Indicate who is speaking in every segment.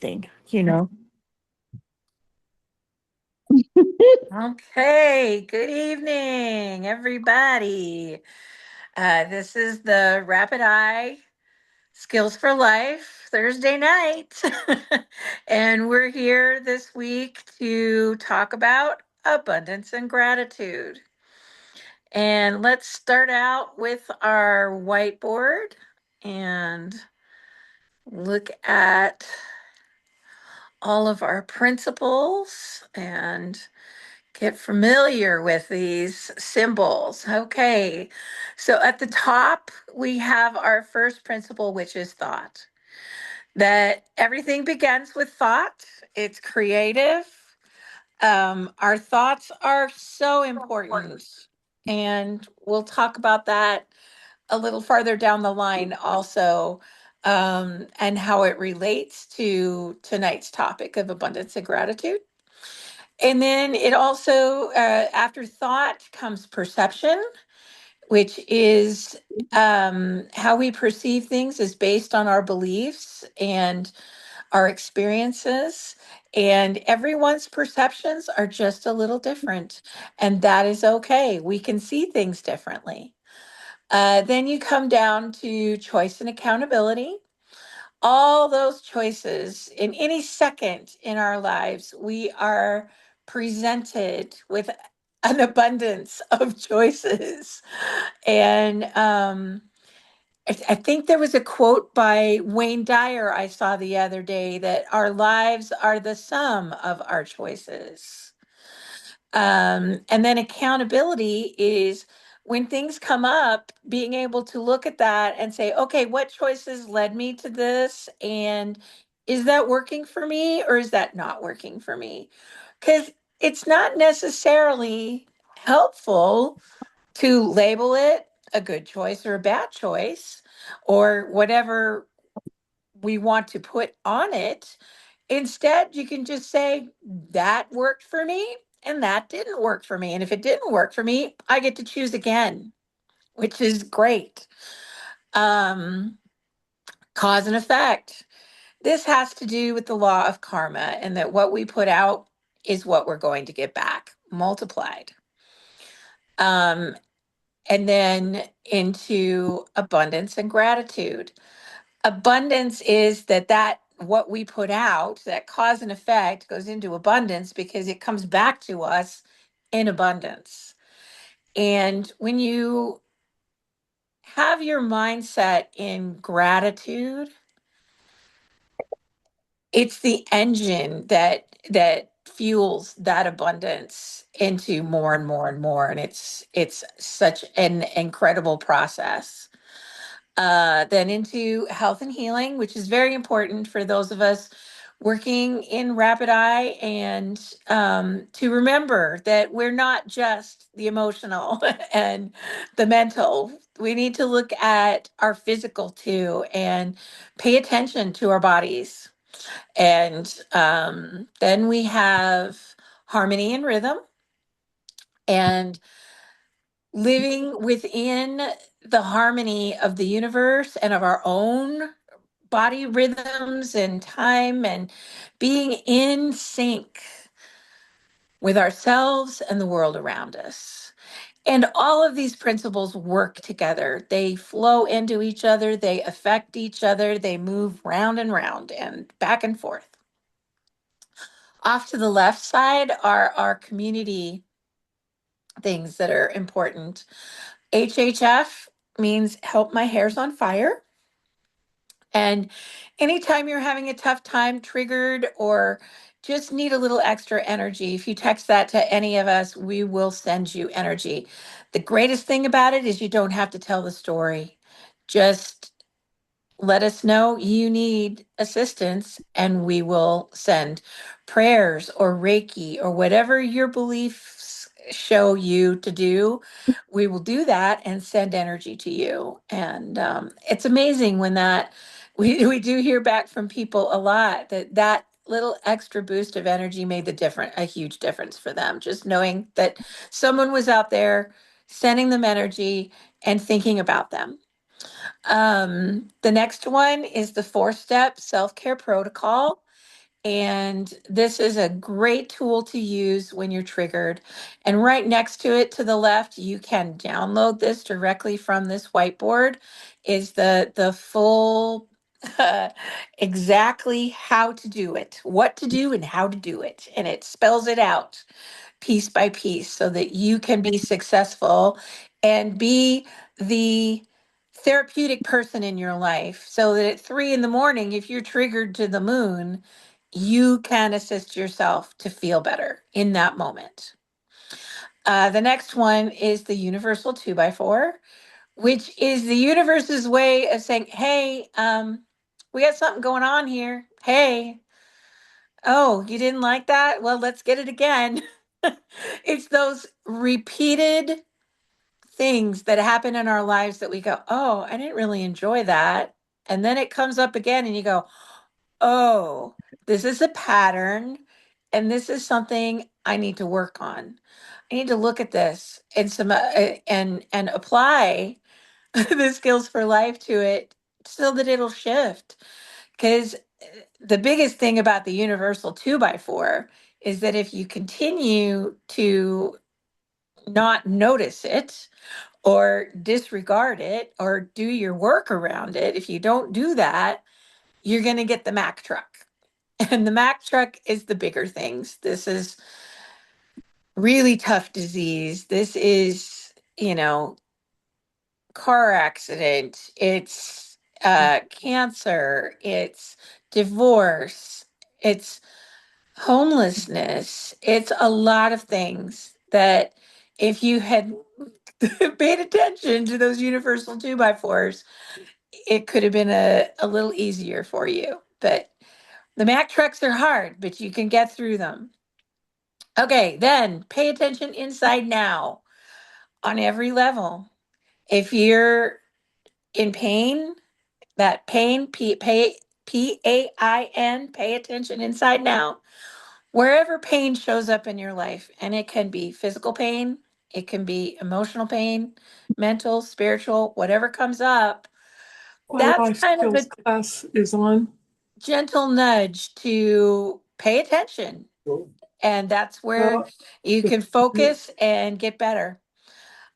Speaker 1: thing, you know.
Speaker 2: Okay, good evening, everybody. This is the Rapid Eye Skills for Life Thursday night. And we're here this week to talk about abundance and gratitude. And let's start out with our whiteboard and look at all of our principles and get familiar with these symbols. Okay, so at the top, we have our first principle, which is thought. That everything begins with thought, it's creative. Our thoughts are so important. And we'll talk about that a little farther down the line also, and how it relates to tonight's topic of abundance and gratitude. And then it also, after thought comes perception, which is how we perceive things is based on our beliefs and our experiences. And everyone's perceptions are just a little different. And that is okay. We can see things differently. Then you come down to choice and accountability. All those choices in any second in our lives, we are presented with an abundance of choices. And I think there was a quote by Wayne Dyer I saw the other day that our lives are the sum of our choices. And then accountability is when things come up, being able to look at that and say, okay, what choices led me to this? And is that working for me or is that not working for me? Because it's not necessarily helpful to label it a good choice or a bad choice or whatever we want to put on it. Instead, you can just say, that worked for me and that didn't work for me. And if it didn't work for me, I get to choose again, which is great. Um, Cause and effect. This has to do with the law of karma and that what we put out is what we're going to get back multiplied. Um, and then into abundance and gratitude. Abundance is that what we put out, that cause and effect, goes into abundance because it comes back to us in abundance. And when you have your mindset in gratitude, it's the engine that fuels that abundance into more and more and more, and it's such an incredible process. Then into health and healing, which is very important for those of us working in Rapid Eye, and to remember that we're not just the emotional and the mental. We need to look at our physical too and pay attention to our bodies. And then we have harmony and rhythm and living within the harmony of the universe and of our own body rhythms and time and being in sync with ourselves and the world around us. And all of these principles work together. They flow into each other, they affect each other, they move round and round and back and forth. Off to the left side are our community things that are important. HHF means help my hair's on fire. And anytime you're having a tough time, triggered, or just need a little extra energy, if you text that to any of us, we will send you energy. The greatest thing about it is you don't have to tell the story. Just let us know you need assistance, and we will send prayers or Reiki or whatever your beliefs show you to do. We will do that and send energy to you. And it's amazing when that we do hear back from people a lot that little extra boost of energy made a huge difference for them. Just knowing that someone was out there sending them energy and thinking about them. The next one is the 4-step self care protocol. And this is a great tool to use when you're triggered. And right next to it to the left, you can download this directly from this whiteboard, is the full exactly how to do it, what to do and how to do it. And it spells it out piece by piece so that you can be successful and be the therapeutic person in your life, so that at 3 in the morning, if you're triggered to the moon, you can assist yourself to feel better in that moment. The next one is the universal 2x4, which is the universe's way of saying, hey, we got something going on here. Hey, oh, you didn't like that? Well, let's get it again. It's those repeated things that happen in our lives that we go, oh, I didn't really enjoy that. And then it comes up again and you go, oh, this is a pattern and this is something I need to work on. I need to look at this and and apply the skills for life to it so that it'll shift. Because the biggest thing about the universal 2x4 is that if you continue to not notice it or disregard it or do your work around it, if you don't do that, you're going to get the Mack truck. And the Mack truck is the bigger things. This is really tough disease. This is, car accident. It's cancer. It's divorce. It's homelessness. It's a lot of things that if you had paid attention to those universal 2x4s, it could have been a little easier for you. But the Mack trucks are hard, but you can get through them. Okay, then pay attention inside now on every level. If you're in pain, that pain, PAIN, pay attention inside now. Wherever pain shows up in your life, and it can be physical pain, it can be emotional pain, mental, spiritual, whatever comes up,
Speaker 1: My
Speaker 2: that's
Speaker 1: life
Speaker 2: kind of
Speaker 1: skills
Speaker 2: a
Speaker 1: class is on.
Speaker 2: gentle nudge to pay attention. And that's where
Speaker 1: Uh,
Speaker 2: you can focus and get better.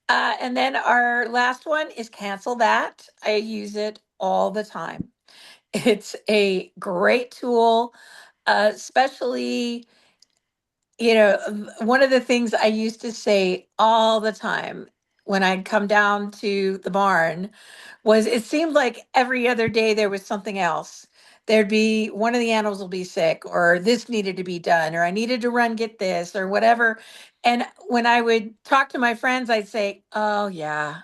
Speaker 2: And then our last one is cancel that. I use it all the time. It's a great tool, especially, one of the things I used to say all the time when I'd come down to the barn was it seemed like every other day there was something else. There'd be one of the animals will be sick, or this needed to be done, or I needed to run get this, or whatever. And when I would talk to my friends, I'd say, oh, yeah,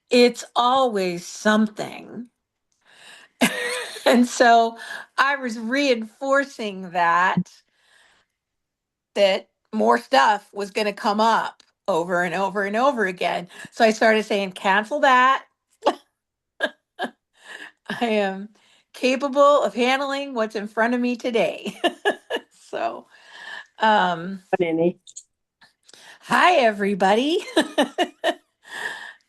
Speaker 2: it's always something. And so I was reinforcing that more stuff was going to come up over and over and over again. So I started saying, cancel that. I am capable of handling what's in front of me today. So, um,
Speaker 1: Nanny.
Speaker 2: hi, everybody.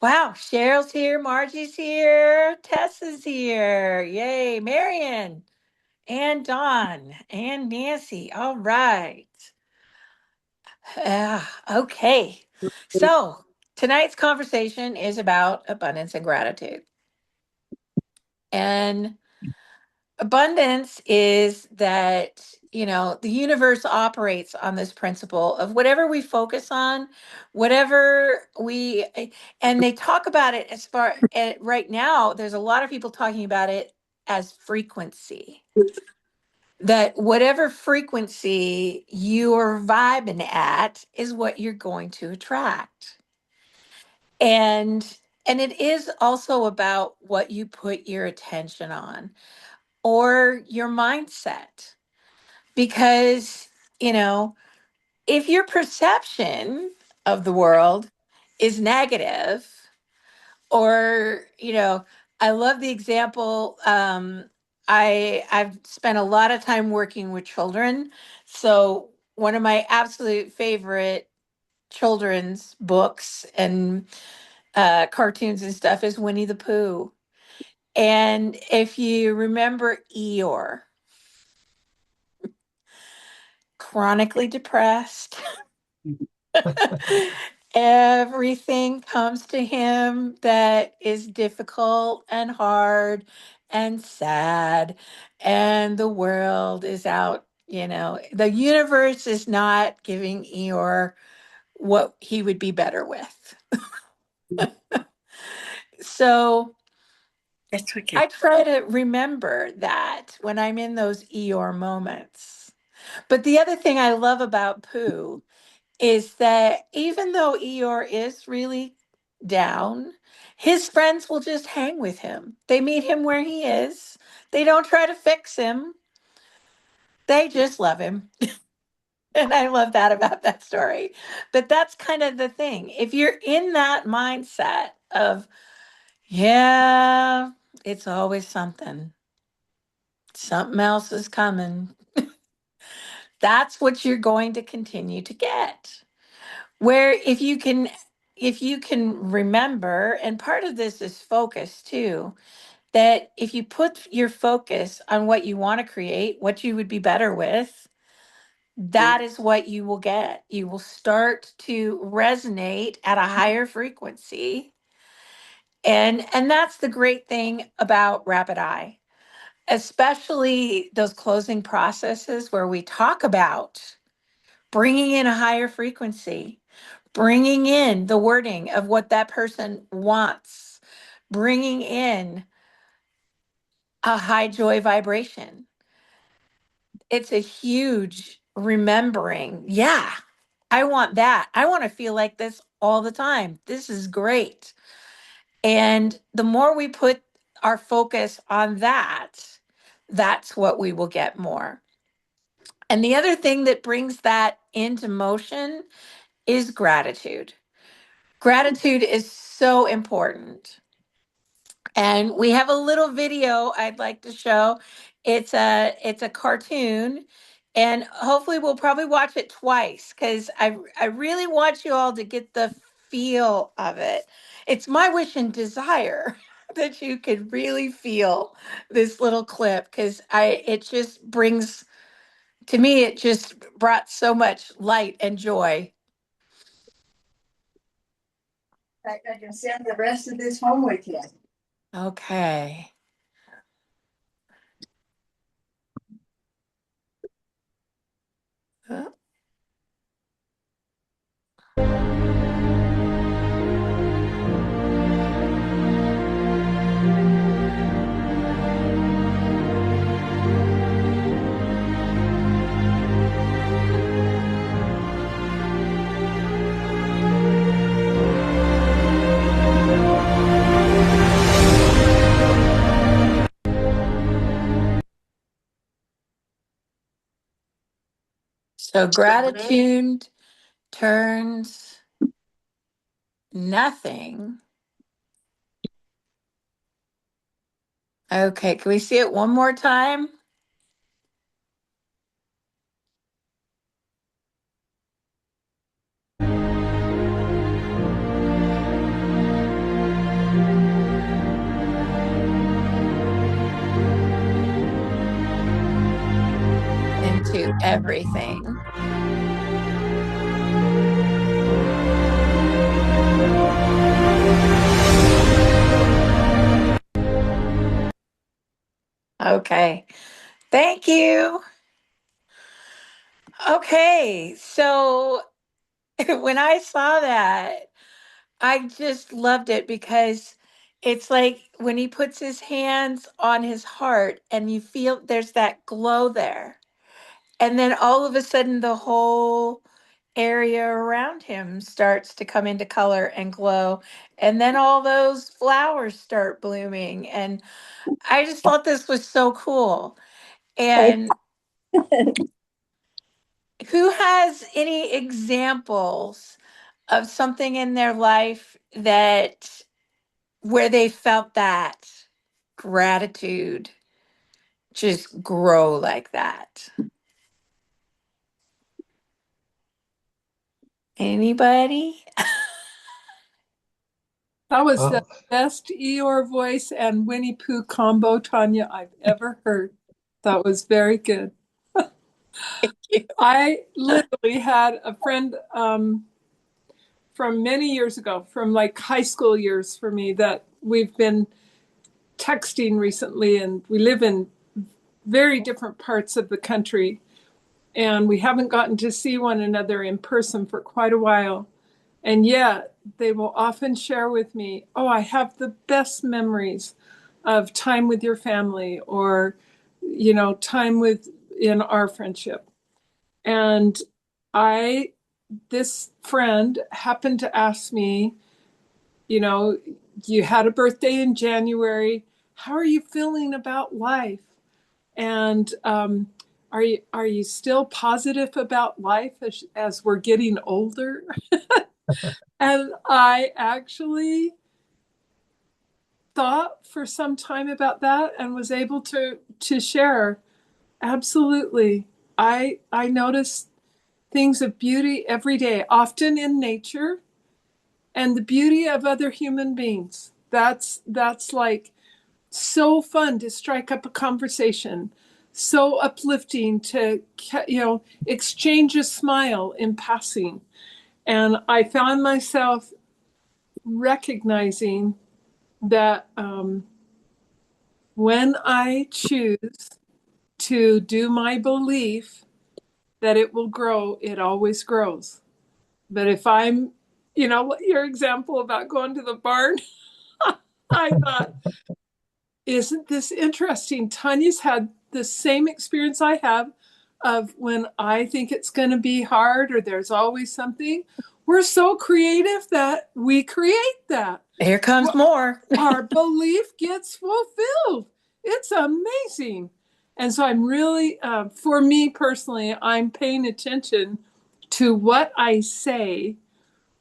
Speaker 2: Wow, Cheryl's here, Margie's here, Tess is here. Yay, Marion and Dawn and Nancy. All right. Okay. So tonight's conversation is about abundance and gratitude. And abundance is that, the universe operates on this principle of whatever we focus on, and they talk about it as far right now, there's a lot of people talking about it as frequency. That whatever frequency you're vibing at is what you're going to attract. And it is also about what you put your attention on or your mindset. Because, you know, if your perception of the world is negative, or, I love the example. I've spent a lot of time working with children. So one of my absolute favorite children's books and cartoons and stuff is Winnie the Pooh. And if you remember Eeyore, chronically depressed. Everything comes to him that is difficult and hard and sad, and the world is out. The universe is not giving Eeyore what he would be better with. So
Speaker 3: That's okay.
Speaker 2: I try to remember that when I'm in those Eeyore moments. But the other thing I love about Pooh is that even though Eeyore is really down, his friends will just hang with him. They meet him where he is. They don't try to fix him. They just love him. And I love that about that story. But that's kind of the thing. If you're in that mindset of, yeah, it's always something, something else is coming, that's what you're going to continue to get. Where if you can remember, and part of this is focus too, that if you put your focus on what you want to create, what you would be better with, that is what you will get. You will start to resonate at a higher frequency. And that's the great thing about rapid eye, especially those closing processes where we talk about bringing in a higher frequency, bringing in the wording of what that person wants, bringing in a high joy vibration. It's a huge remembering. Yeah, I want that. I want to feel like this all the time. This is great. And the more we put our focus on that, that's what we will get more. And the other thing that brings that into motion is gratitude. Gratitude is so important. And we have a little video I'd like to show. It's a cartoon, and hopefully we'll probably watch it twice because I really want you all to get the feel of it. It's my wish and desire that you could really feel this little clip because I it just brings to me it just brought so much light and joy.
Speaker 3: I can send the rest of this home with you.
Speaker 2: Okay. Uh, So gratitude turns nothing. Okay, can we see it one more time? Into everything. Okay, thank you. Okay, so when I saw that, I just loved it because it's like when he puts his hands on his heart and you feel there's that glow there. And then all of a sudden, the whole area around him starts to come into color and glow. And then all those flowers start blooming. And I just thought this was so cool. And who has any examples of something in their life that where they felt that gratitude just grow like that? Anybody?
Speaker 1: That was
Speaker 4: Oh,
Speaker 1: the best Eeyore voice and Winnie Pooh combo, Tanya, I've ever heard. That was very good. I literally had a friend from many years ago, from like high school years for me, that we've been texting recently, and we live in very different parts of the country, and we haven't gotten to see one another in person for quite a while. And yet, they will often share with me, oh, I have the best memories of time with your family, or, time with in our friendship. And I, this friend happened to ask me, you know, you had a birthday in January. How are you feeling about life? And are you still positive about life as we're getting older? And I actually thought for some time about that and was able to share. Absolutely. I notice things of beauty every day, often in nature, and the beauty of other human beings. That's like so fun to strike up a conversation, so uplifting to exchange a smile in passing. And I found myself recognizing that when I choose to do my belief that it will grow, it always grows. But if I'm, your example about going to the barn, I thought, isn't this interesting? Tanya's had the same experience I have of when I think it's going to be hard or there's always something. We're so creative that we create that.
Speaker 2: Here comes more.
Speaker 1: Our belief gets fulfilled. It's amazing. And so I'm really, for me personally, I'm paying attention to what I say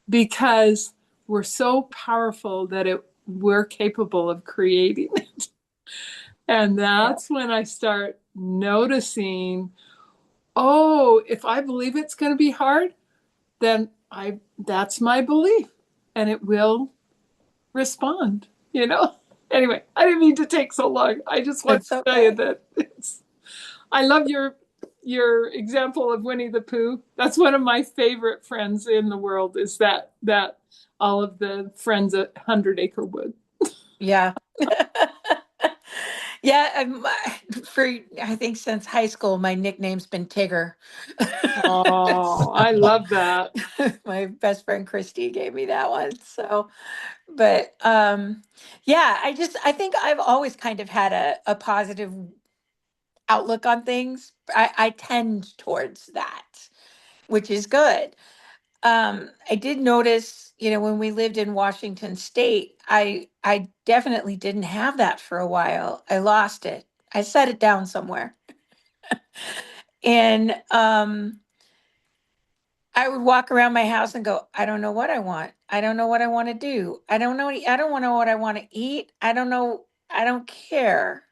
Speaker 1: because we're so powerful that we're capable of creating. And that's when I start noticing, oh, if I believe it's going to be hard, then I that's my belief and it will respond, you know? Anyway, I didn't mean to take so long. I just want
Speaker 2: It's
Speaker 1: to tell you
Speaker 2: okay.
Speaker 1: that I love your example of Winnie the Pooh. That's one of my favorite friends in the world is that all of the friends at 100 Acre Wood.
Speaker 2: Yeah. Yeah, for I think since high school, my nickname's been Tigger.
Speaker 1: Oh, I love that.
Speaker 2: My best friend Christy gave me that one. So, but yeah, I think I've always kind of had a positive outlook on things. I tend towards that, which is good. I did notice, when we lived in Washington State, I definitely didn't have that for a while. I lost it. I set it down somewhere. And I would walk around my house and go, I don't know what I want. I don't know what I want to do. I don't know. I don't want to know what I want to eat. I don't know. I don't care.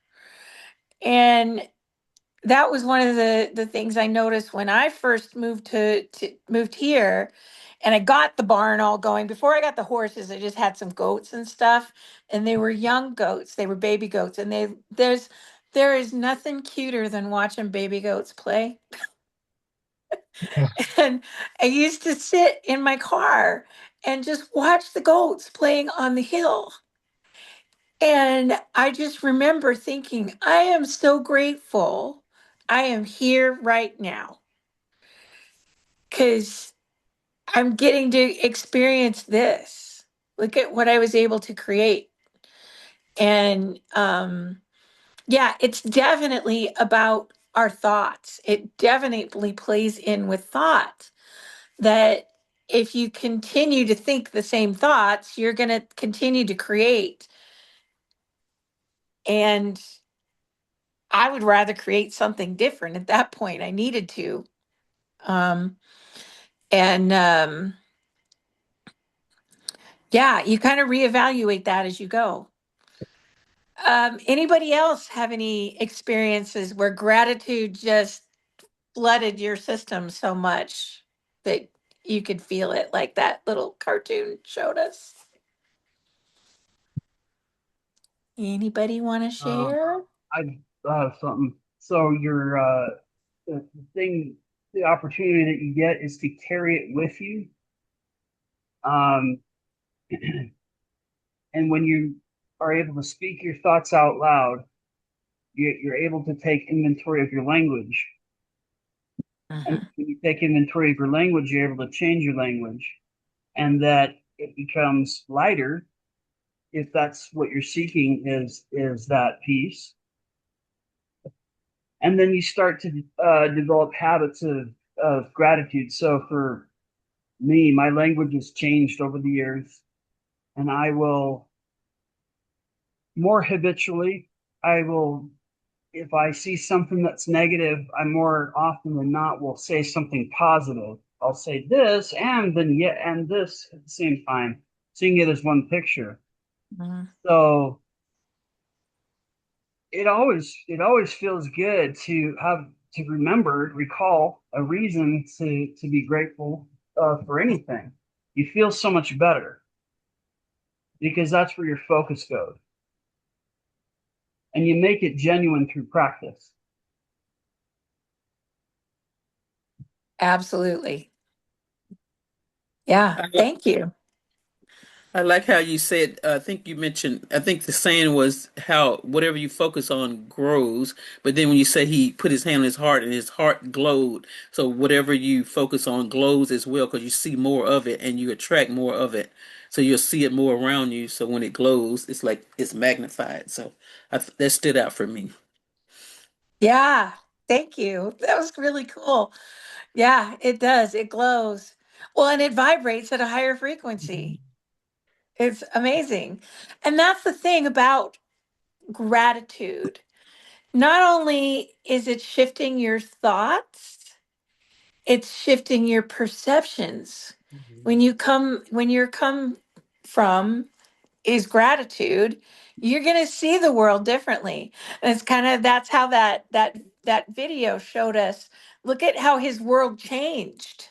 Speaker 2: And that was one of the things I noticed when I first moved to moved here, and I got the barn all going. Before I got the horses, I just had some goats and stuff, and they were young goats. They were baby goats, and there is nothing cuter than watching baby goats play. And I used to sit in my car and just watch the goats playing on the hill. And I just remember thinking, I am so grateful I am here right now because I'm getting to experience this. Look at what I was able to create. And yeah, it's definitely about our thoughts. It definitely plays in with thought that if you continue to think the same thoughts, you're going to continue to create. And I would rather create something different at that point. I needed to. Um, and yeah, you kind of reevaluate that as you go. Anybody else have any experiences where gratitude just flooded your system so much that you could feel it, like that little cartoon showed us? Anybody want to
Speaker 4: Um,
Speaker 2: share?
Speaker 4: I thought of something. So your the thing. the opportunity that you get is to carry it with you. Um, and when you are able to speak your thoughts out loud, you're able to take inventory of your language. And when you take inventory of your language, you're able to change your language, and that it becomes lighter if that's what you're seeking is that peace. And then you start to develop habits of gratitude. So for me, my language has changed over the years, and I will more habitually, I will, if I see something that's negative, I more often than not will say something positive. I'll say this and then yeah, and this at the same time, seeing it as one picture.
Speaker 2: Mm-hmm.
Speaker 4: So it always feels good to have to recall a reason to be grateful for anything. You feel so much better because that's where your focus goes, and you make it genuine through practice.
Speaker 2: Absolutely. Yeah. Thank you.
Speaker 5: I like how you said, I think you mentioned, I think the saying was how whatever you focus on grows. But then when you say he put his hand on his heart and his heart glowed, so whatever you focus on glows as well because you see more of it and you attract more of it. So you'll see it more around you. So when it glows, it's like it's magnified. So that stood out for me.
Speaker 2: Yeah. Thank you. That was really cool. Yeah, it does. It glows. Well, and it vibrates at a higher frequency. It's amazing. And that's the thing about gratitude. Not only is it shifting your thoughts, it's shifting your perceptions. When you're come from is gratitude, you're going to see the world differently. And it's kind of that's how that video showed us. Look at how his world changed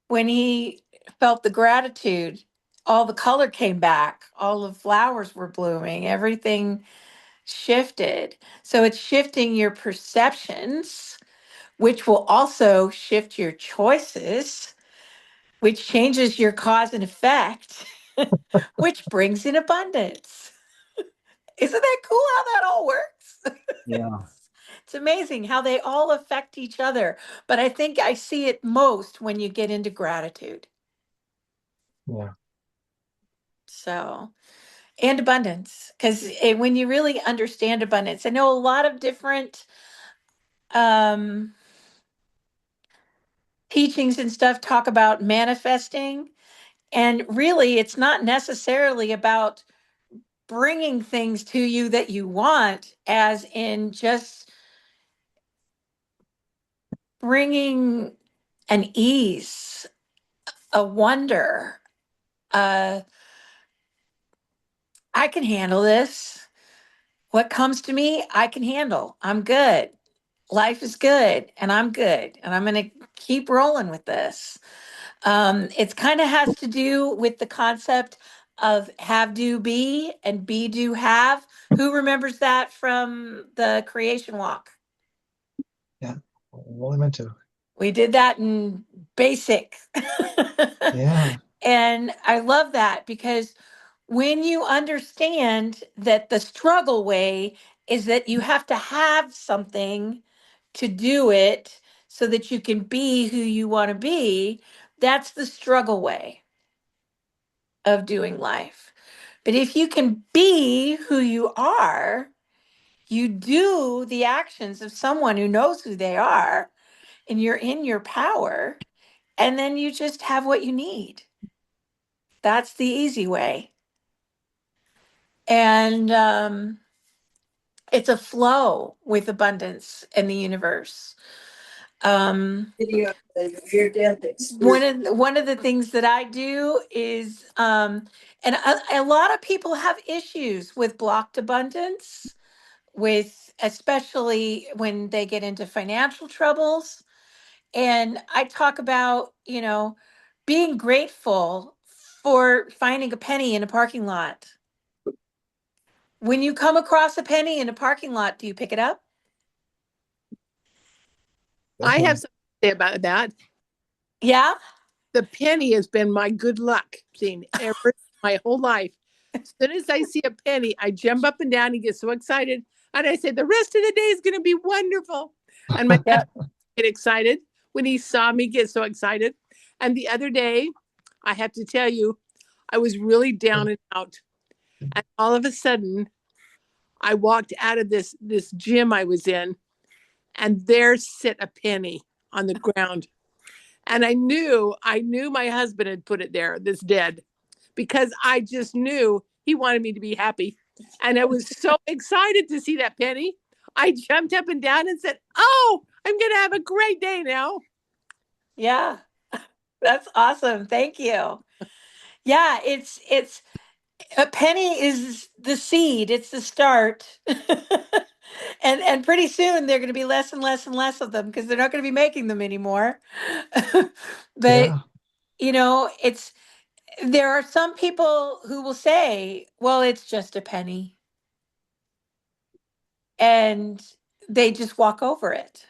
Speaker 2: when he felt the gratitude. All the color came back, all the flowers were blooming, everything shifted. So it's shifting your perceptions, which will also shift your choices, which changes your cause and effect, which brings in abundance. Isn't that cool how that all works?
Speaker 4: Yeah.
Speaker 2: It's amazing how they all affect each other. But I think I see it most when you get into gratitude.
Speaker 6: Yeah.
Speaker 2: So, and abundance, because when you really understand abundance, I know a lot of different um, teachings and stuff talk about manifesting. And really, it's not necessarily about bringing things to you that you want, as in just bringing an ease, a wonder. Uh, I can handle this. What comes to me, I can handle. I'm good. Life is good, and I'm good, and I'm going to keep rolling with this. It's kind of has to do with the concept of have, do, be, and be, do, have. Who remembers that from the creation walk?
Speaker 6: Yeah. Only meant to.
Speaker 2: We did that in basic.
Speaker 6: Yeah.
Speaker 2: And I love that because when you understand that the struggle way is that you have to have something to do it so that you can be who you want to be, that's the struggle way of doing life. But if you can be who you are, you do the actions of someone who knows who they are, and you're in your power, and then you just have what you need. That's the easy way. And it's a flow with abundance in the universe.
Speaker 3: Video of the near death experience.
Speaker 2: One of the things that I do is, and a lot of people have issues with blocked abundance, with especially when they get into financial troubles. And I talk about, being grateful for finding a penny in a parking lot. When you come across a penny in a parking lot, do you pick it up?
Speaker 7: I have something to say about that.
Speaker 2: Yeah.
Speaker 7: The penny has been my good luck thing my whole life. As soon as I see a penny, I jump up and down and get so excited. And I say, the rest of the day is going to be wonderful. And my dad get excited when he saw me get so excited. And the other day, I have to tell you, I was really down and out. And all of a sudden, I walked out of this gym I was in, and there sit a penny on the ground. And I knew my husband had put it there, this dead, because I just knew he wanted me to be happy. And I was so excited to see that penny. I jumped up and down and said, "Oh, I'm going to have a great day now."
Speaker 2: Yeah. That's awesome. Thank you. Yeah, it's a penny is the seed, it's the start. And pretty soon they're going to be less and less and less of them because they're not going to be making them anymore. But
Speaker 6: Yeah.
Speaker 2: it's there are some people who will say, "Well, it's just a penny." And they just walk over it.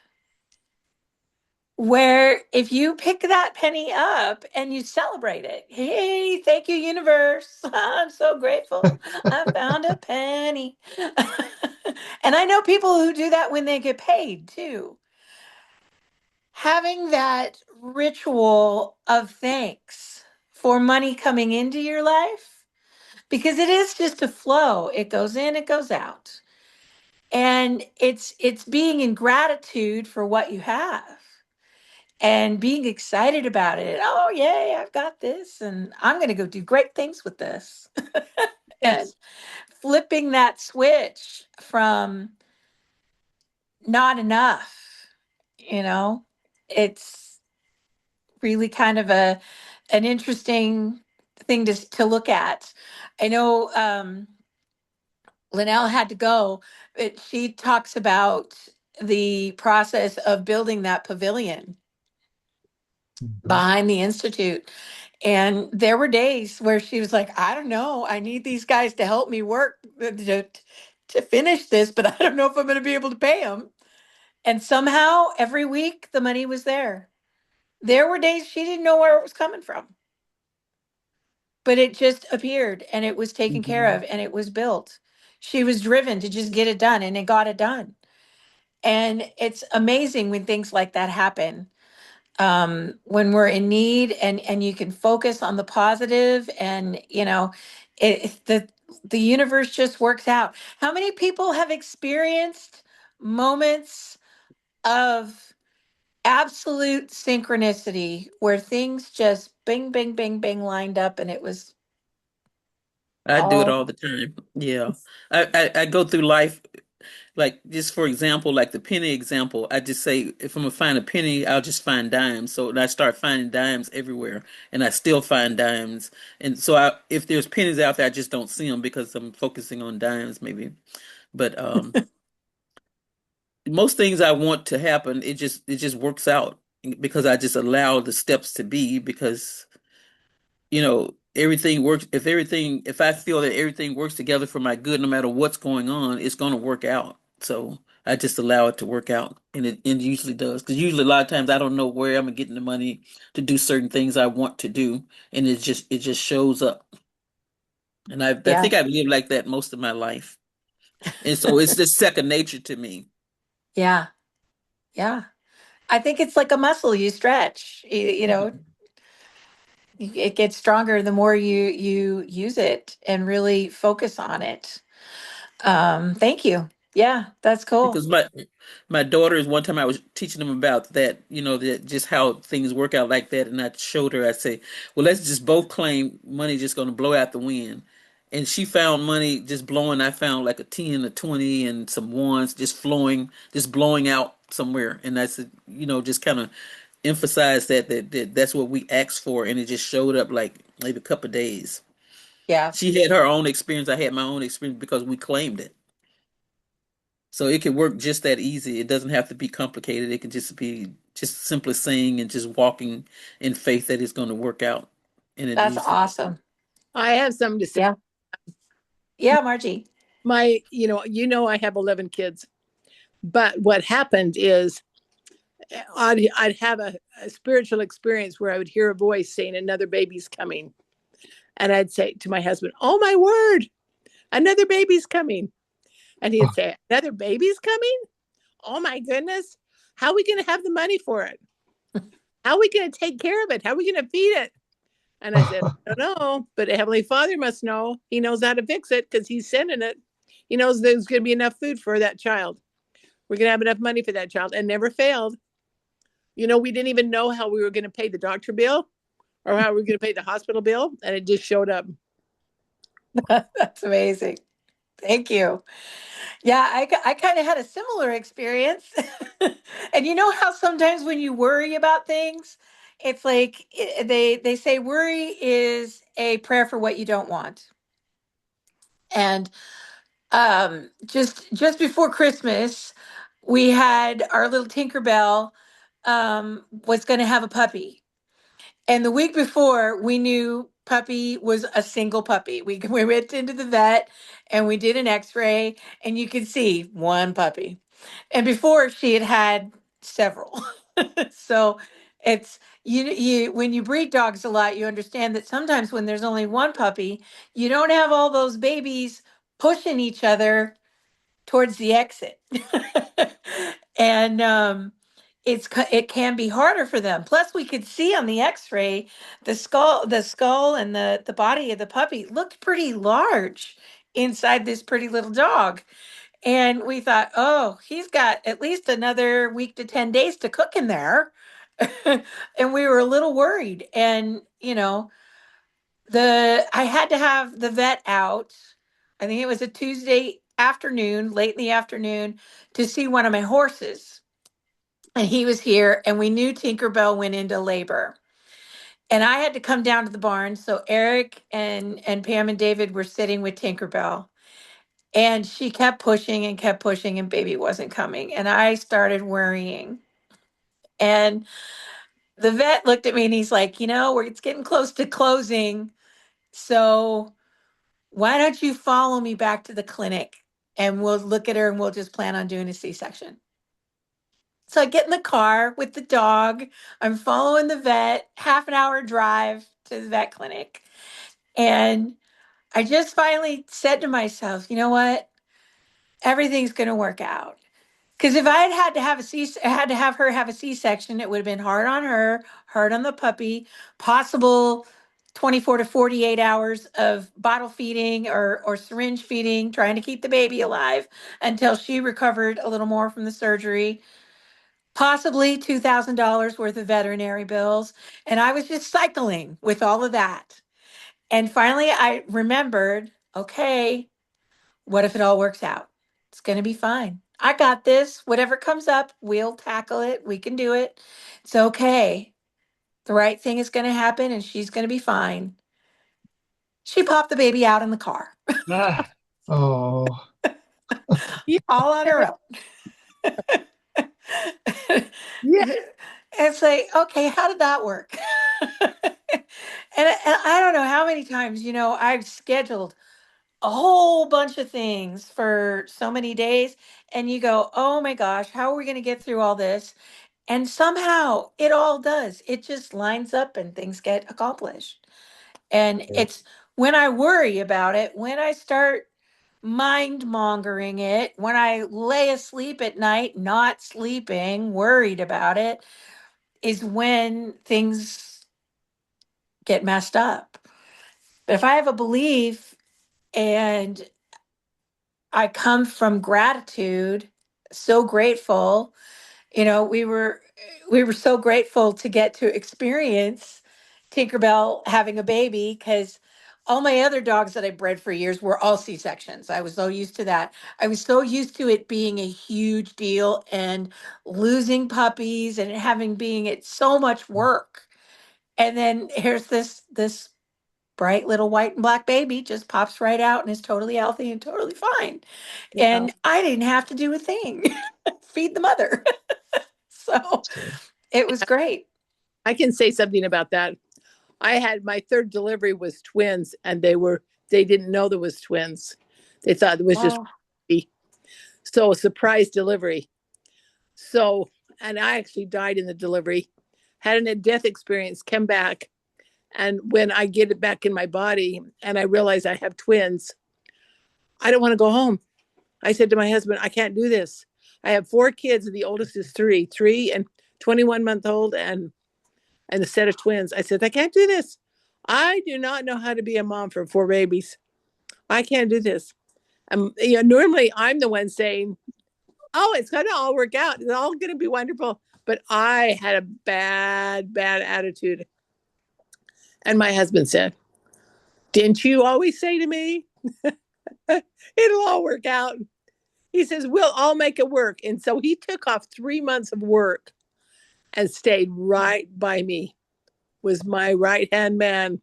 Speaker 2: Where if you pick that penny up and you celebrate it, hey, thank you, universe. I'm so grateful. I found a penny. And I know people who do that when they get paid too. Having that ritual of thanks for money coming into your life, because it is just a flow, it goes in, it goes out. And it's being in gratitude for what you have and being excited about it. Oh, yay, I've got this, and I'm going to go do great things with this. And
Speaker 7: Yes.
Speaker 2: flipping that switch from not enough, you know, it's really kind of an interesting thing to look at. I know Linnell had to go, but she talks about the process of building that pavilion
Speaker 6: Mhm.
Speaker 2: behind the institute. And there were days where she was like, I don't know, I need these guys to help me work to finish this, but I don't know if I'm going to be able to pay them. And somehow every week the money was there. There were days she didn't know where it was coming from, but it just appeared and it was taken care
Speaker 4: Mhm.
Speaker 2: of and it was built. She was driven to just get it done and it got it done. And it's amazing when things like that happen, when we're in need and you can focus on the positive and the universe just works out. How many people have experienced moments of absolute synchronicity where things just bing bing bing bing lined up and it was
Speaker 5: I do it
Speaker 2: all
Speaker 5: all the time. Yeah. I go through life like just for example, like the penny example, I just say if I'm gonna find a penny, I'll just find dimes. So and I start finding dimes everywhere, and I still find dimes. And so if there's pennies out there, I just don't see them because I'm focusing on dimes, maybe. But most things I want to happen, it just works out because I just allow the steps to be because everything works. If I feel that everything works together for my good, no matter what's going on, it's going to work out. So I just allow it to work out, and it usually does. Because usually a lot of times I don't know where I'm getting the money to do certain things I want to do, and it just shows up. And I
Speaker 2: yeah,
Speaker 5: think I've lived like that most of my life, and so it's just second nature to me.
Speaker 2: yeah, yeah. I think it's like a muscle you stretch. It gets stronger the more you use it and really focus on it. Thank you. Yeah, that's cool.
Speaker 5: Because my daughters, one time I was teaching them about that, that just how things work out like that, and I showed her. I say, well, let's just both claim money just going to blow out the wind, and she found money just blowing. I found like a 10, a 20, and some ones just flowing, just blowing out somewhere, and I said, just kind of emphasize that's what we asked for, and it just showed up like maybe a couple of days.
Speaker 2: Yeah,
Speaker 5: She had her own experience. I had my own experience because we claimed it. So it can work just that easy. It doesn't have to be complicated. It can just be just simply saying and just walking in faith that it's going to work out. And it
Speaker 2: that's
Speaker 5: usually does.
Speaker 2: awesome.
Speaker 7: I have something to say.
Speaker 2: Yeah, yeah, Margie.
Speaker 7: I have 11 kids. But what happened is I'd have a spiritual experience where I would hear a voice saying another baby's coming. And I'd say to my husband, oh my word, another baby's coming. And he'd say, another baby's coming? Oh my goodness. How are we going to have the money for it? How are we going to take care of it? How are we going to feed it? And I said, I don't know, but Heavenly Father must know. He knows how to fix it because he's sending it. He knows there's going to be enough food for that child. We're going to have enough money for that child, and never failed. You know, we didn't even know how we were going to pay the doctor bill or how we were going to pay the hospital bill, and it just showed up.
Speaker 2: That's amazing. Thank you. Yeah, I kind of had a similar experience. And you know how sometimes when you worry about things, it's like they say worry is a prayer for what you don't want. And just before Christmas, we had our little Tinkerbell was going to have a puppy. And the week before, we knew puppy was a single puppy. We went into the vet and we did an x-ray and you could see one puppy. And before she had had several. So it's you when you breed dogs a lot, you understand that sometimes when there's only one puppy, you don't have all those babies pushing each other towards the exit. And it can be harder for them. Plus, we could see on the X-ray the skull and the body of the puppy looked pretty large inside this pretty little dog. And we thought, oh, he's got at least another week to 10 days to cook in there. And we were a little worried. And, I had to have the vet out. I think it was a Tuesday afternoon, late in the afternoon, to see one of my horses. And he was here, and we knew Tinkerbell went into labor. And I had to come down to the barn. So Eric and Pam and David were sitting with Tinkerbell. And she kept pushing, and baby wasn't coming. And I started worrying. And the vet looked at me and he's like, it's getting close to closing. So why don't you follow me back to the clinic and we'll look at her and we'll just plan on doing a C-section. So I get in the car with the dog. I'm following the vet, half an hour drive to the vet clinic. And I just finally said to myself, you know what? Everything's going to work out. Because if I had to have her have a C-section, it would have been hard on her, hard on the puppy, possible 24 to 48 hours of bottle feeding or syringe feeding, trying to keep the baby alive until she recovered a little more from the surgery, possibly $2,000 worth of veterinary bills. And I was just cycling with all of that. And finally, I remembered, okay, what if it all works out? It's going to be fine. I got this. Whatever comes up, we'll tackle it. We can do it. It's okay. The right thing is going to happen and she's going to be fine. She popped the baby out in the car.
Speaker 6: Oh.
Speaker 2: All on her own.
Speaker 7: Yeah.
Speaker 2: It's like, okay, how did that work? And I don't know how many times, I've scheduled a whole bunch of things for so many days. And you go, oh my gosh, how are we going to get through all this? And somehow it all does. It just lines up and things get accomplished. And it's when I worry about it, when I start mind mongering it, when I lay asleep at night, not sleeping, worried about it, is when things get messed up. But if I have a belief and I come from gratitude, so grateful. We were so grateful to get to experience Tinkerbell having a baby because all my other dogs that I bred for years were all C-sections. I was so used to that. I was so used to it being a huge deal and losing puppies and it's so much work. And then here's this bright little white and black baby just pops right out and is totally healthy and totally fine.
Speaker 7: Yeah.
Speaker 2: And I didn't have to do a thing. Feed the mother. So it was great.
Speaker 7: I can say something about that. I had my third delivery was twins, and they didn't know there was twins. They thought it was just
Speaker 2: Wow.
Speaker 7: so a surprise delivery. So and I actually died in the delivery, had a near death experience, came back. And when I get it back in my body and I realize I have twins, I don't want to go home. I said to my husband, I can't do this. I have 4 kids, and the oldest is three and 21-month-old and a set of twins. I said, I can't do this. I do not know how to be a mom for 4 babies. I can't do this. Normally I'm the one saying, oh, it's going to all work out. It's all going to be wonderful. But I had a bad attitude. And my husband said, didn't you always say to me, it'll all work out? He says, we'll all make it work. And so he took off 3 months of work and stayed right by me, was my right-hand man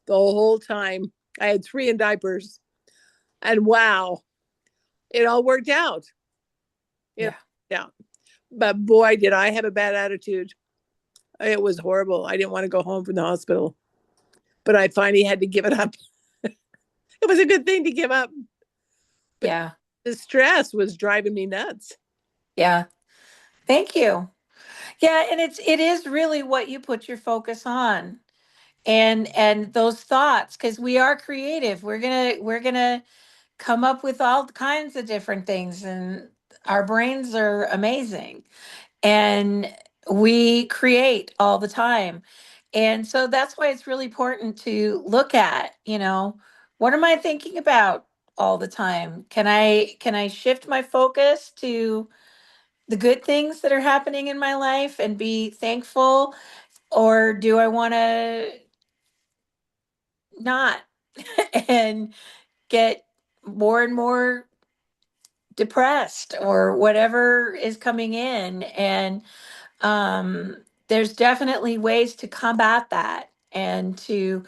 Speaker 7: the whole time. I had 3 in diapers. And wow, it all worked out. It worked out. But boy, did I have a bad attitude. It was horrible. I didn't want to go home from the hospital. But I finally had to give it up. It was a good thing to give up. But
Speaker 2: Yeah.
Speaker 7: the stress was driving me nuts.
Speaker 2: Yeah. Thank you. Yeah, and it is really what you put your focus on. And those thoughts, because we are creative. We're gonna come up with all kinds of different things, and our brains are amazing. And we create all the time. And so that's why it's really important to look at, what am I thinking about all the time? Can I shift my focus to the good things that are happening in my life and be thankful, or do I want to not and get more and more depressed or whatever is coming in? And there's definitely ways to combat that, and to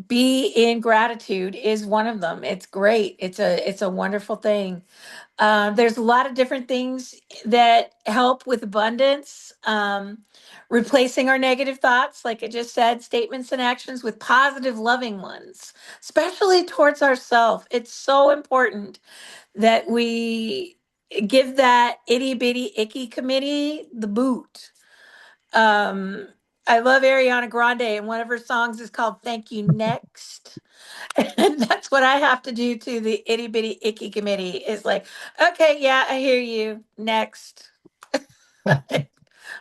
Speaker 2: be in gratitude is one of them. It's great. It's a wonderful thing. There's a lot of different things that help with abundance. Replacing our negative thoughts, like I just said, statements and actions with positive, loving ones, especially towards ourselves. It's so important that we give that itty bitty icky committee the boot. Um, I love Ariana Grande, and one of her songs is called Thank You Next. And that's what I have to do to the itty bitty icky committee, is like, okay, yeah, I hear you. Next.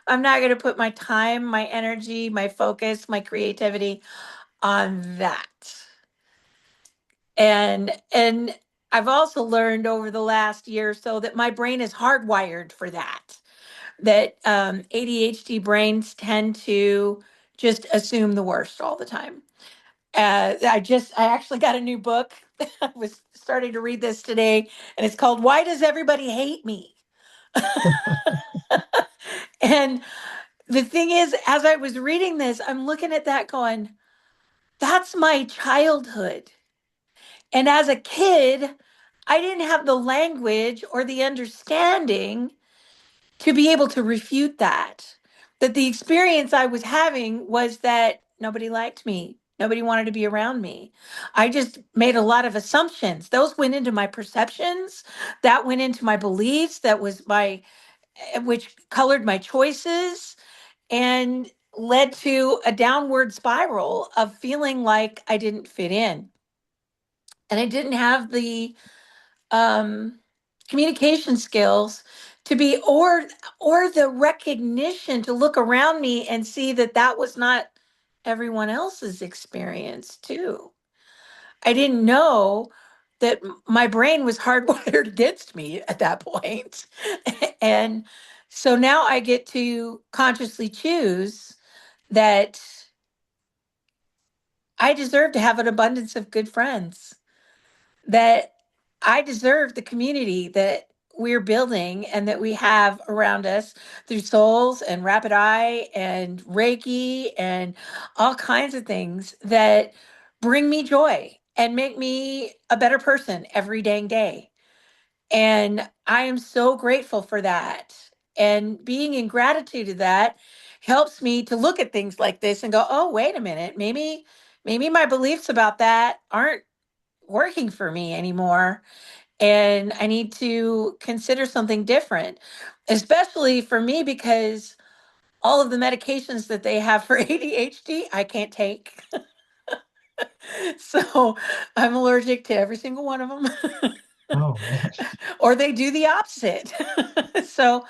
Speaker 2: I'm not going to put my time, my energy, my focus, my creativity on that. And I've also learned over the last year or so that my brain is hardwired for that. That ADHD brains tend to just assume the worst all the time. I actually got a new book. I was starting to read this today, and it's called Why Does Everybody Hate Me? And the thing is, as I was reading this, I'm looking at that going, that's my childhood. And as a kid, I didn't have the language or the understanding to be able to refute that. That the experience I was having was that nobody liked me. Nobody wanted to be around me. I just made a lot of assumptions. Those went into my perceptions, that went into my beliefs, that was which colored my choices and led to a downward spiral of feeling like I didn't fit in. And I didn't have the um, communication skills to be, or the recognition to look around me and see that that was not everyone else's experience too. I didn't know that my brain was hardwired against me at that point. And so now I get to consciously choose that I deserve to have an abundance of good friends, that I deserve the community that we're building and that we have around us through souls and rapid eye and Reiki and all kinds of things that bring me joy and make me a better person every dang day. And I am so grateful for that. And being in gratitude to that helps me to look at things like this and go, oh, wait a minute, maybe my beliefs about that aren't working for me anymore. and I need to consider something different, especially for me because all of the medications that they have for ADHD, I can't take. So I'm allergic to every single one of them.
Speaker 6: Oh man.
Speaker 2: Or they do the opposite. So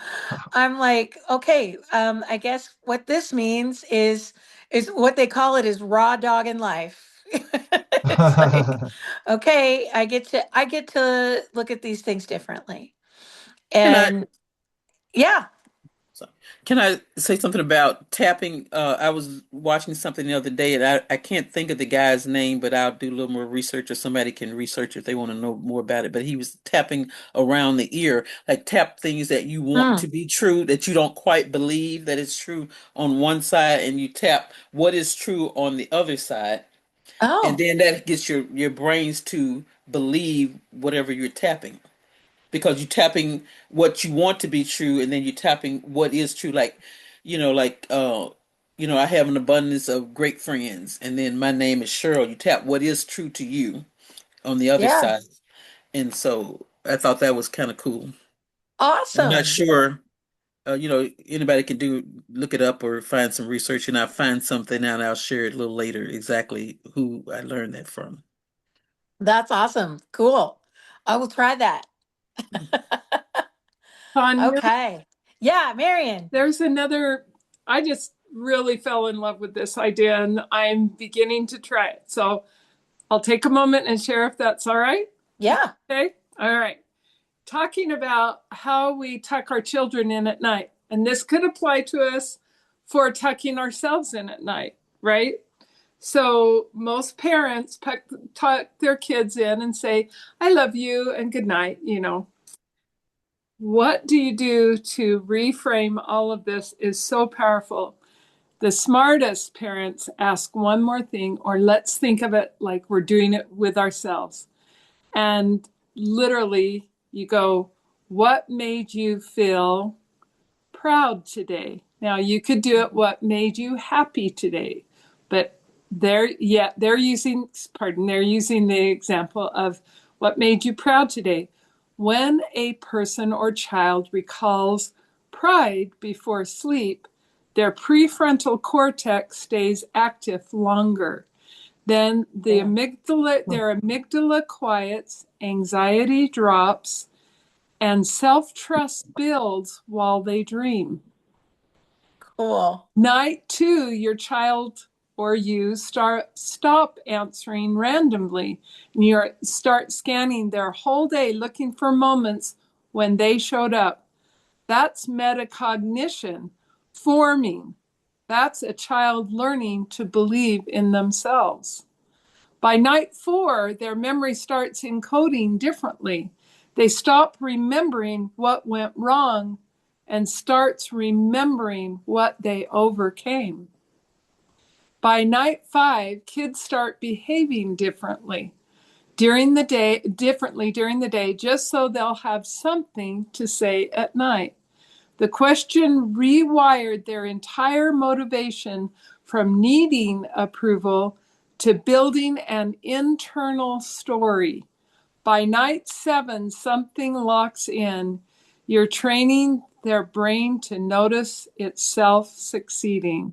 Speaker 2: I'm like, okay, I guess what this means is what they call it is raw dog in life. It's like, okay, I get to look at these things differently.
Speaker 5: Can I
Speaker 2: And yeah,
Speaker 5: So, can I say something about tapping? I was watching something the other day, and I can't think of the guy's name, but I'll do a little more research, or somebody can research if they want to know more about it. But he was tapping around the ear, like tap things that you want
Speaker 2: mm,
Speaker 5: to be true, that you don't quite believe that it's true on one side, and you tap what is true on the other side, and
Speaker 2: oh,
Speaker 5: then that gets your brains to believe whatever you're tapping because you're tapping what you want to be true and then you're tapping what is true like like I have an abundance of great friends and then my name is Cheryl. You tap what is true to you on the other
Speaker 2: yeah,
Speaker 5: side, and so I thought that was kind of cool. I'm not
Speaker 2: awesome.
Speaker 5: sure anybody can look it up or find some research, and I'll find something out and I'll share it a little later exactly who I learned that from.
Speaker 2: That's awesome. Cool. I will try that.
Speaker 1: Tanya,
Speaker 2: Okay. Yeah, Marion.
Speaker 1: there's another. I just really fell in love with this idea and I'm beginning to try it. So I'll take a moment and share if that's all right.
Speaker 2: Yeah.
Speaker 1: Okay. All right. Talking about how we tuck our children in at night. And this could apply to us for tucking ourselves in at night, right? So most parents tuck their kids in and say, I love you and good night, you know. What do you do to reframe all of this is so powerful. The smartest parents ask one more thing, or let's think of it like we're doing it with ourselves. And literally, you go, what made you feel proud today? Now, you could do it, what made you happy today? But they're using the example of what made you proud today. When a person or child recalls pride before sleep, their prefrontal cortex stays active longer. Then
Speaker 2: Yeah.
Speaker 1: their amygdala quiets, anxiety drops, and self-trust builds while they dream.
Speaker 2: Cool.
Speaker 1: Night two, your child or you stop answering randomly. And you start scanning their whole day looking for moments when they showed up. That's metacognition forming. That's a child learning to believe in themselves. By night four, their memory starts encoding differently. They stop remembering what went wrong and starts remembering what they overcame. By night five, kids start behaving differently during the day, just so they'll have something to say at night. The question rewired their entire motivation from needing approval to building an internal story. By night seven, something locks in. You're training their brain to notice itself succeeding.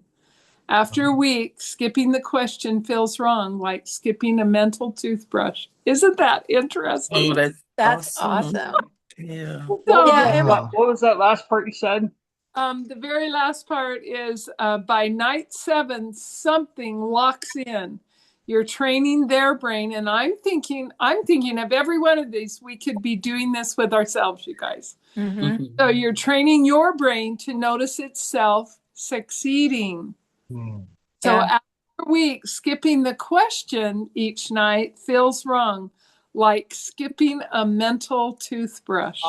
Speaker 1: After a week, skipping the question feels wrong, like skipping a mental toothbrush. Isn't that interesting?
Speaker 5: Oh, that's
Speaker 2: That's
Speaker 5: awesome.
Speaker 2: awesome.
Speaker 5: Yeah.
Speaker 2: Yeah, and
Speaker 6: Wow.
Speaker 4: What was that last part you said?
Speaker 1: The very last part is by night seven, something locks in. You're training their brain, and I'm thinking of every one of these. We could be doing this with ourselves, you guys.
Speaker 2: mm-hmm.
Speaker 5: Mhm.
Speaker 1: So you're training your brain to notice itself succeeding.
Speaker 6: Hmm.
Speaker 1: So
Speaker 2: Yeah.
Speaker 1: after a week, skipping the question each night feels wrong, like skipping a mental toothbrush.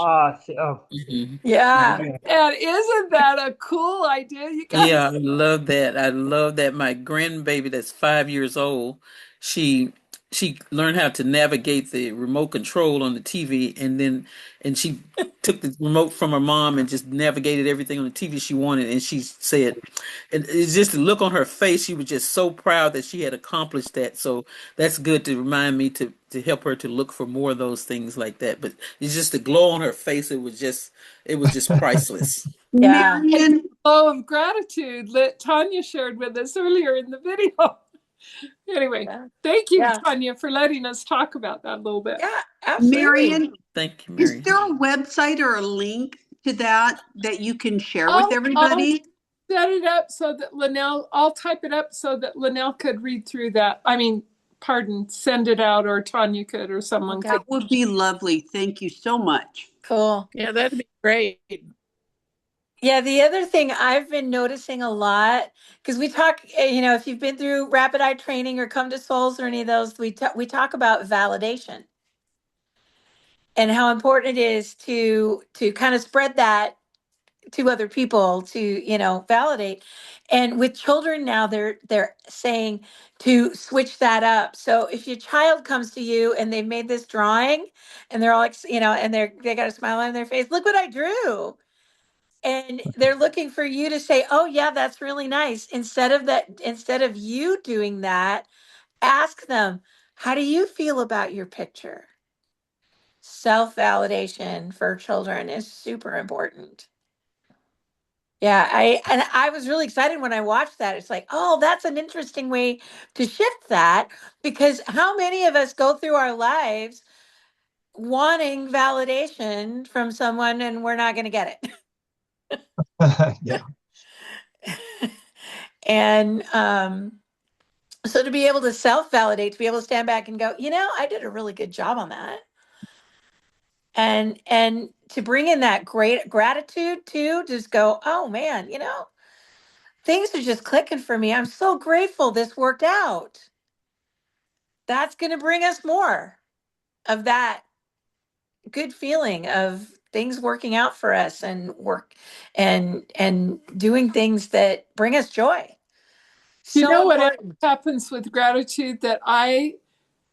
Speaker 5: Mhm.
Speaker 2: Yeah.
Speaker 4: Yeah.
Speaker 1: And isn't that a cool idea, you
Speaker 5: Yeah,
Speaker 1: guys?
Speaker 5: I love that. I love that. My grandbaby that's 5 years old, she she learned how to navigate the remote control on the TV, and she took the remote from her mom and just navigated everything on the TV she wanted. And she said, and it's just the look on her face. She was just so proud that she had accomplished that. So that's good to remind me to help her to look for more of those things like that. But it's just the glow on her face. It was just priceless.
Speaker 2: Yeah.
Speaker 3: Marion,
Speaker 1: Flow of gratitude that Tanya shared with us earlier in the video. Anyway,
Speaker 2: Yeah.
Speaker 1: thank you,
Speaker 2: Yeah.
Speaker 1: Tanya, for letting us talk about that a little bit.
Speaker 2: Yeah, absolutely.
Speaker 3: Marion,
Speaker 5: Thank you,
Speaker 3: is
Speaker 5: Mary.
Speaker 3: there a website or a link to that you can share with
Speaker 1: I'll
Speaker 3: everybody?
Speaker 1: set it up so that I'll type it up so that Linnell could read through that. I mean, pardon, send it out, or Tanya could, or someone
Speaker 2: Okay.
Speaker 1: could.
Speaker 3: That would be lovely. Thank you so much.
Speaker 2: Cool.
Speaker 7: Yeah, that'd be great.
Speaker 2: Yeah, the other thing I've been noticing a lot, because we talk, if you've been through rapid eye training or come to Souls or any of those, we talk about validation and how important it is to kind of spread that to other people to validate. And with children now, they're saying to switch that up. So if your child comes to you and they've made this drawing and they're all and they got a smile on their face, look what I drew. And they're looking for you to say, oh yeah, that's really nice. Instead of you doing that, ask them, how do you feel about your picture? Self-validation for children is super important. Yeah, I was really excited when I watched that. It's like, oh, that's an interesting way to shift that, because how many of us go through our lives wanting validation from someone and we're not going to get
Speaker 6: Yeah.
Speaker 2: it. And so to be able to self-validate, to be able to stand back and go, I did a really good job on that. And to bring in that great gratitude too, just go, oh man, things are just clicking for me. I'm so grateful this worked out. That's going to bring us more of that good feeling of things working out for us and work and doing things that bring us joy.
Speaker 1: You
Speaker 2: So
Speaker 1: know what
Speaker 2: important.
Speaker 1: happens with gratitude that I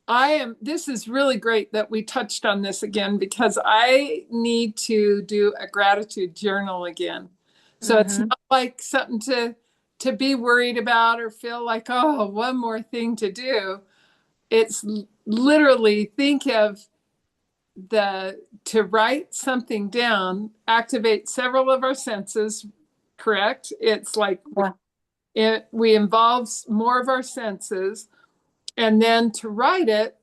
Speaker 1: am, this is really great that we touched on this again, because I need to do a gratitude journal again. So it's
Speaker 2: Mm-hmm.
Speaker 1: not like something to be worried about or feel like, oh, one more thing to do. It's literally think of to write something down, activate several of our senses, correct? It's like we involve more of our senses. And then to write it,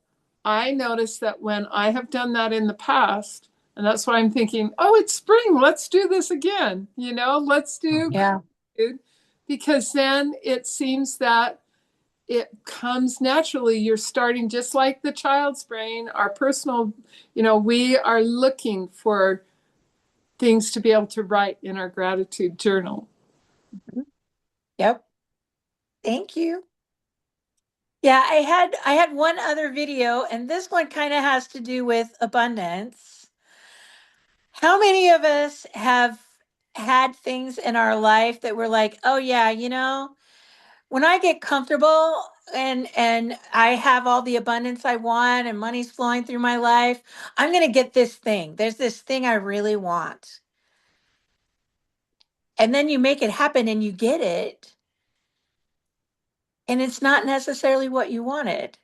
Speaker 1: I noticed that when I have done that in the past, and that's why I'm thinking, oh, it's spring, let's do this again. Let's do
Speaker 2: Yeah.
Speaker 1: gratitude, because then it seems that it comes naturally. You're starting just like the child's brain, our personal, we are looking for things to be able to write in our gratitude journal.
Speaker 2: Yep. Thank you. Yeah, I had one other video, and this one kind of has to do with abundance. How many of us have had things in our life that we're like, oh yeah, when I get comfortable and I have all the abundance I want and money's flowing through my life, I'm going to get this thing. There's this thing I really want. And then you make it happen and you get it, and it's not necessarily what you wanted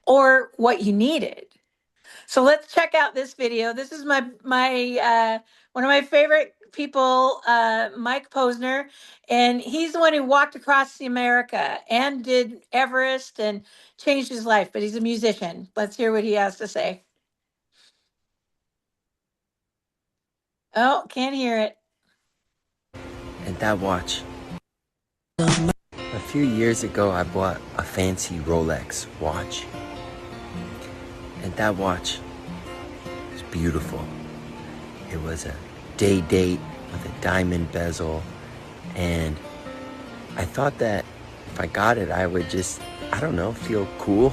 Speaker 2: or what you needed. So let's check out this video. This is my one of my favorite people, Mike Posner, and he's the one who walked across the America and did Everest and changed his life. But he's a musician. Let's hear what he has to say. Oh, can't hear it.
Speaker 8: And that watch. A few years ago, I bought a fancy Rolex watch. And that watch was beautiful. It was a day date with a diamond bezel. And I thought that if I got it, I would just, I don't know, feel cool.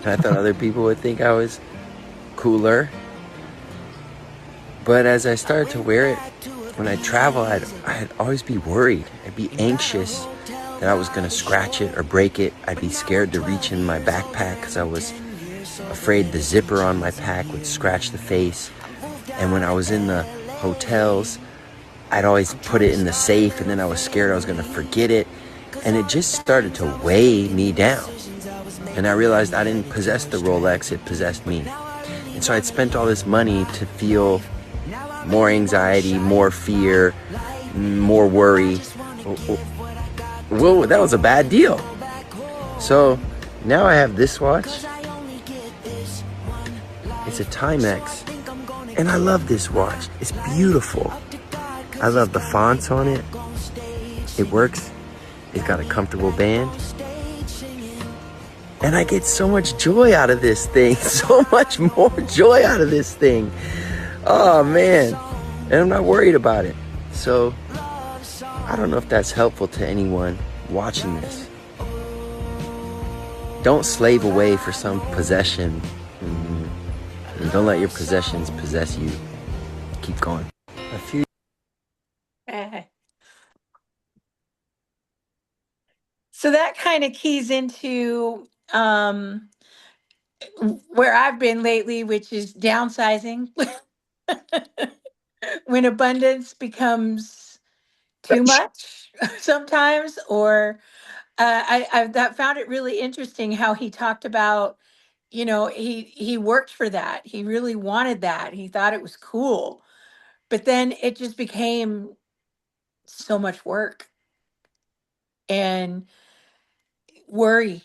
Speaker 8: And I thought other people would think I was cooler. But as I started to wear it, when I travel, I'd always be worried. I'd be anxious that I was gonna scratch it or break it. I'd be scared to reach in my backpack because I was afraid the zipper on my pack would scratch the face. And when I was in the hotels, I'd always put it in the safe, and then I was scared I was gonna forget it. And it just started to weigh me down. And I realized I didn't possess the Rolex, it possessed me. And so I'd spent all this money to feel more anxiety, more fear, more worry. Whoa, that was a bad deal. So now I have this watch. It's a Timex. And I love this watch. It's beautiful. I love the fonts on it. It works. It's got a comfortable band. And I get so much joy out of this thing. So much more joy out of this thing. Oh, man. And I'm not worried about it. So, I don't know if that's helpful to anyone watching this. Don't slave away for some possession. And don't let your possessions possess you. Keep going. A few.
Speaker 2: So that kind of keys into where I've been lately, which is downsizing. When abundance becomes too much sometimes, or I found it really interesting how he talked about, you know, he worked for that. He really wanted that. He thought it was cool. But then it just became so much work and worry,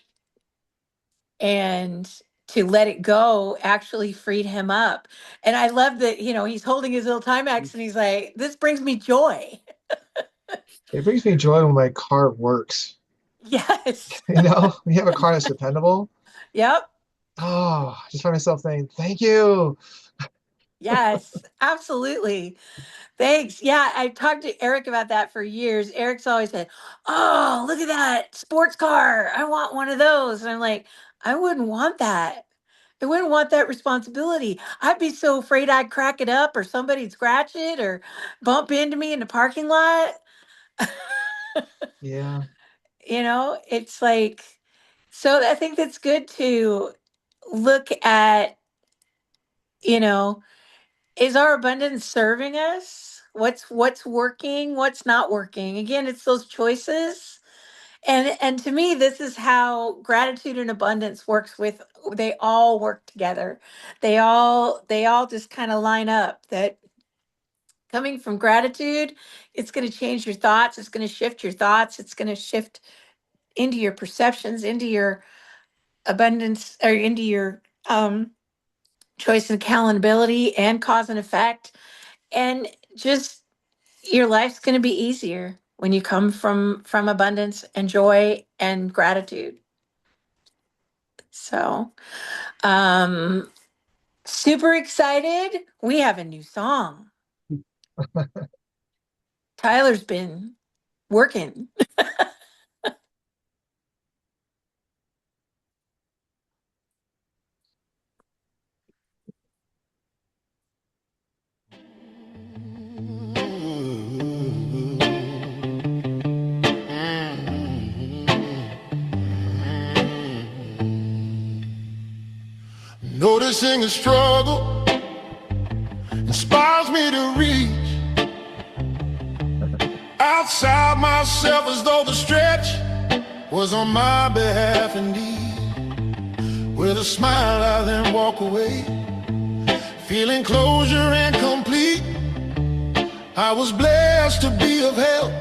Speaker 2: and to let it go actually freed him up. And I love that, you know, he's holding his little Timex and he's like, this brings me joy.
Speaker 6: It brings me joy when my car works.
Speaker 2: Yes.
Speaker 6: You know, when you have a car that's dependable.
Speaker 2: Yep.
Speaker 6: Oh, I just find myself saying, thank you.
Speaker 2: Yes, absolutely. Thanks. Yeah, I talked to Eric about that for years. Eric's always said, oh, look at that sports car. I want one of those. And I'm like, I wouldn't want that. I wouldn't want that responsibility. I'd be so afraid I'd crack it up or somebody'd scratch it or bump into me in the parking lot.
Speaker 6: Yeah.
Speaker 2: You know, it's like, so I think that's good to look at, you know, is our abundance serving us? What's working? What's not working? Again, it's those choices. And to me, this is how gratitude and abundance works with, they all work together. They all just kind of line up. That coming from gratitude, it's going to change your thoughts, it's going to shift your thoughts, it's going to shift into your perceptions, into your abundance, or into your choice and accountability and cause and effect. And just your life's going to be easier when you come from abundance and joy and gratitude. So super excited, we have a new song. Tyler's been working.
Speaker 9: Noticing the struggle inspires me to reach outside myself, as though the stretch was on my behalf indeed. With a smile I then walk away, feeling closure and complete. I was blessed to be of help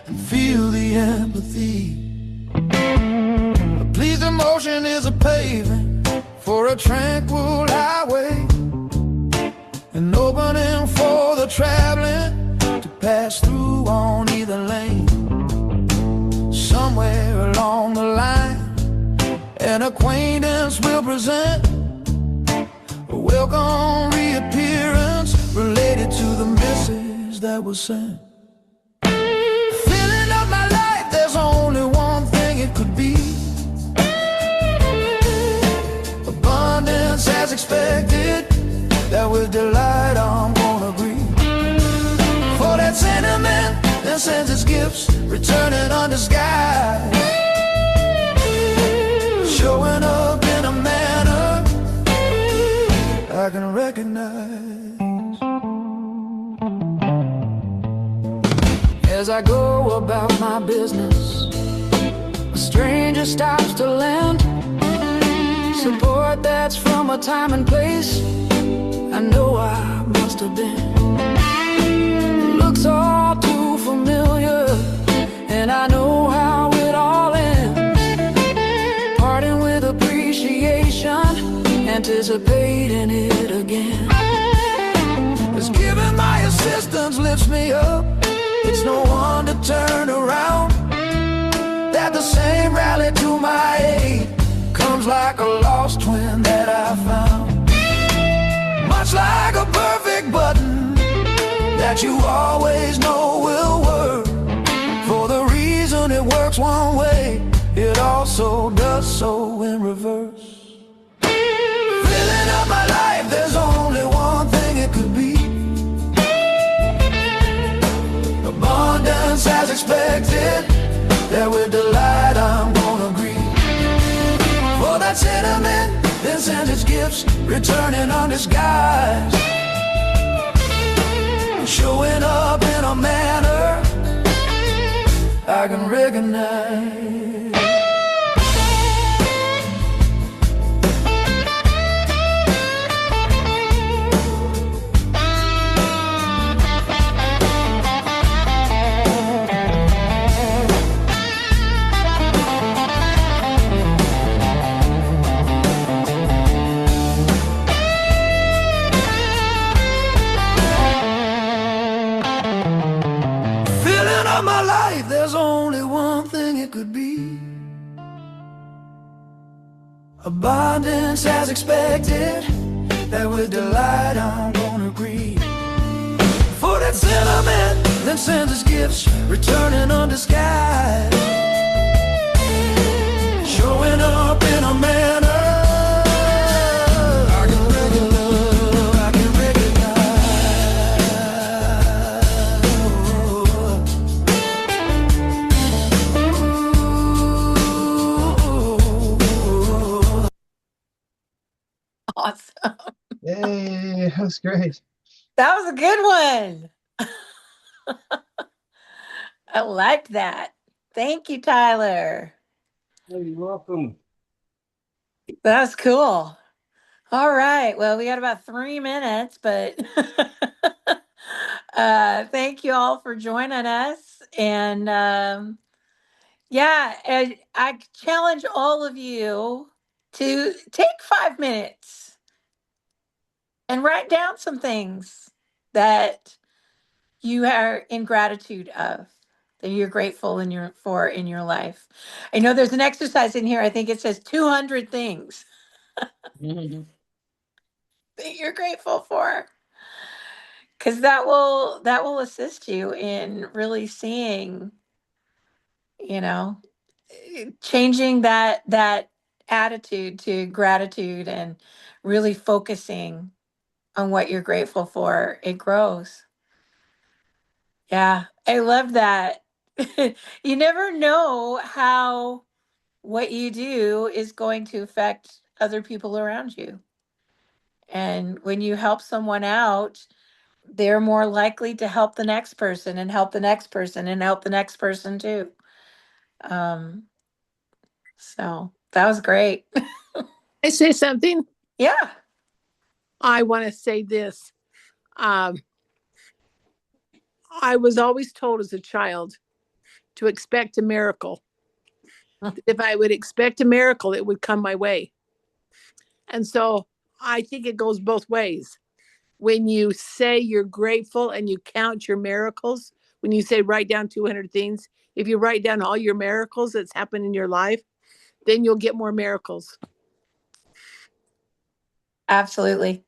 Speaker 9: and feel the empathy. A pleased emotion is a paving for a tranquil highway, an opening for the traveling to pass through on either lane. Somewhere along the line, an acquaintance will present a welcome reappearance related to the message that was sent. Filling up my life, there's only one thing it could be. Abundance as expected, that with delight I'm gonna breathe. For that sentiment, then then sends its gifts, returning undisguised, showing up in a manner I can recognize. As I go about my business, a stranger stops to lend support that's from a time and place I know I must have been. It looks all too familiar, and I know how it all ends. Parting with appreciation, anticipating it again. 'Cause giving my assistance lifts me up. It's no one to turn around. That the same rally to my aid comes like a lost twin that I found. Much like a perfect button that you always know will work. For the reason it works one way, it also does so in reverse. Filling up my life, there's only one thing it could be. Abundance as expected, that with delight I'm gonna agree. For that sentiment then sends its gifts, returning undisguised, showing up in a manner I can recognize. My life, there's only one thing it could be. Abundance as expected, that with delight I'm gonna agree. For that sentiment then sends its gifts, returning undisguised, showing up in a manner
Speaker 2: Awesome.
Speaker 6: Yay, that was great.
Speaker 2: That was a good one. I like that. Thank you, Tyler.
Speaker 4: Oh, you're welcome.
Speaker 2: That was cool. All right. Well, we got about 3 minutes, but thank you all for joining us. And yeah, and I challenge all of you to take 5 minutes and write down some things that you are in gratitude of, that you're grateful for in your life. I know there's an exercise in here. I think it says 200 things
Speaker 5: Mhm.
Speaker 2: that you're grateful for, because that will assist you in really seeing, you know, changing that attitude to gratitude and really focusing on what you're grateful for. It grows. Yeah, I love that. You never know how what you do is going to affect other people around you. And when you help someone out, they're more likely to help the next person and help the next person and help the next person too. Um, so that was great.
Speaker 7: I say something.
Speaker 2: Yeah.
Speaker 7: I want to say this. I was always told as a child to expect a miracle. If I would expect a miracle, it would come my way. And so I think it goes both ways. When you say you're grateful and you count your miracles, when you say write down 200 things, if you write down all your miracles that's happened in your life, then you'll get more miracles.
Speaker 2: Absolutely.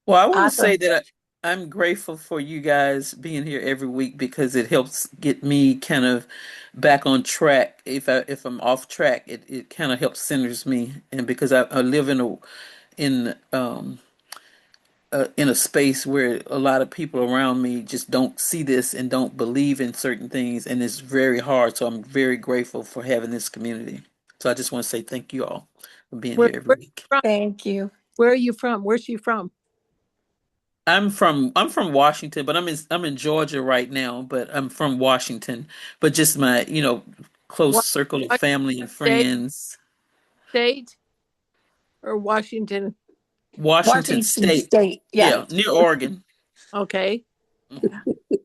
Speaker 5: Well, I want to say
Speaker 2: Awesome.
Speaker 5: that I'm grateful for you guys being here every week because it helps get me kind of back on track. If I'm off track, it kind of helps centers me, and because I live in in a space where a lot of people around me just don't see this and don't believe in certain things, and it's very hard. So I'm very grateful for having this community. So I just want to say thank you all for being here every
Speaker 7: Where
Speaker 5: week.
Speaker 2: Thank you.
Speaker 7: where are you from? Where's she from?
Speaker 5: I'm from Washington, but I'm in Georgia right now, but I'm from Washington. But just my, close
Speaker 7: What,
Speaker 5: circle of
Speaker 7: what
Speaker 5: family and
Speaker 7: state?
Speaker 5: friends.
Speaker 7: State or Washington?
Speaker 5: Washington
Speaker 2: Washington
Speaker 5: State.
Speaker 2: State. Yeah.
Speaker 5: Yeah, near Oregon.
Speaker 7: Okay.
Speaker 5: Mhm.